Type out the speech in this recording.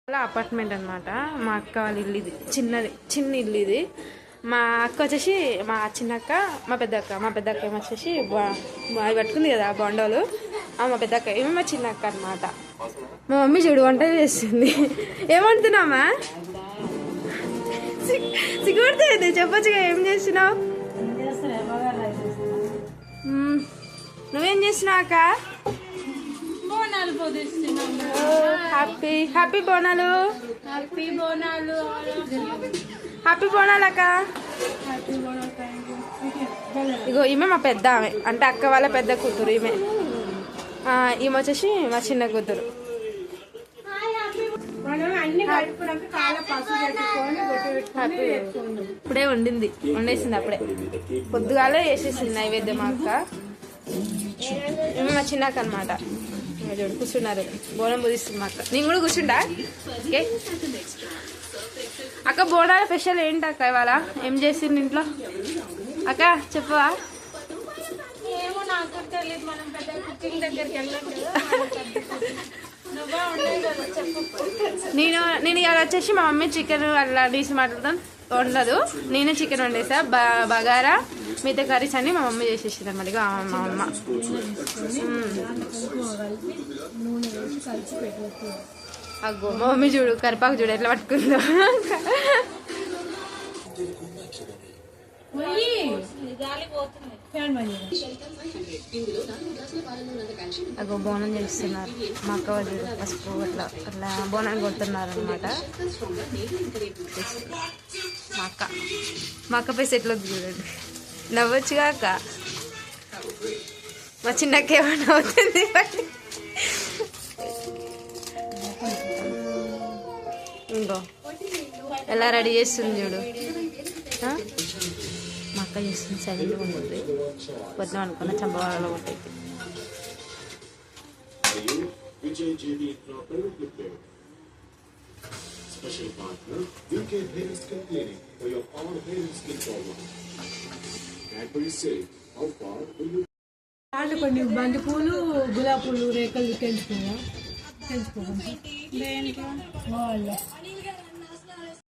అలా అపార్ట్మెంట్ అనమాట. మా అక్క వాళ్ళ ఇల్లు ఇది, చిన్న ఇల్లు ఇది. మా అక్క వచ్చేసి మా చిన్నక్క, మా పెద్దక్క ఏమో వచ్చేసి అవి పట్టుకుంది కదా బొండాలు, మా పెద్దక్క ఏమో మా చిన్నక్క అనమాట. మా మమ్మీ చూడు వంట చేస్తుంది. ఏమంటున్నామా? సిగ్గుపడుతుంది, చెప్పొచ్చుగా ఏం చేస్తున్నావు? నువ్వేం చేస్తున్నావు అక్క? హ్యాపీ బోనాలు అక్క. ఇగో ఈమె మా పెద్ద ఆమె, అంటే అక్క వాళ్ళ పెద్ద కూతురు ఈమె. ఈమె వచ్చేసి మా చిన్న కూతురు. ఇప్పుడే వండేసింది అప్పుడే, పొద్దుగాలే వేసేసింది నైవేద్యం మా అక్క. ఈమె మా చిన్నక్క అనమాట. చూడు కూర్చున్నారు, బోనం పుదిస్తుంది మా అక్క. నేను కూడా కూర్చుంటా. ఓకే అక్క, బోనాల స్పెషల్ ఏంటి అక్క ఇవాళ? ఏం చేసింది ఇంట్లో అక్క చెప్పవా? నేను ఇవాళ వచ్చేసి మా మమ్మీ చికెన్ అలా డీసి మాట్లాడతాను వండదు, నేనే చికెన్ వండేసా. బగారా మిగతా కర్రీస్ అన్ని మా మమ్మీ చేసేసింది అనమాట. ఇక మా అమ్మ అగ్గో మా మమ్మీ చూడు, కరిపాకు చూడు ఎట్లా పట్టుకుందో. అగో బోనం చేస్తున్నారు మా అక్క వాళ్ళు, పసుపు అట్లా బోనాన్ని కొడుతున్నారు అనమాట. మా అక్క పేసి ఎట్లా చూడండి, నవ్వొచ్చుగా అక్క. మా చిన్నక్క ఏమన్నా అవుతుంది. ఇంకో ఎలా రెడీ చేస్తుంది చూడు. మా అక్క చేస్తుంది సైలెంట్గా ఉంటుంది, పొద్దున అనుకున్న చంపవాళ్ళలో ఉంటుంది. కొన్ని బంతి పూలు, గులాబీ పూలు, రేఖలు తెంచుకోవాలి.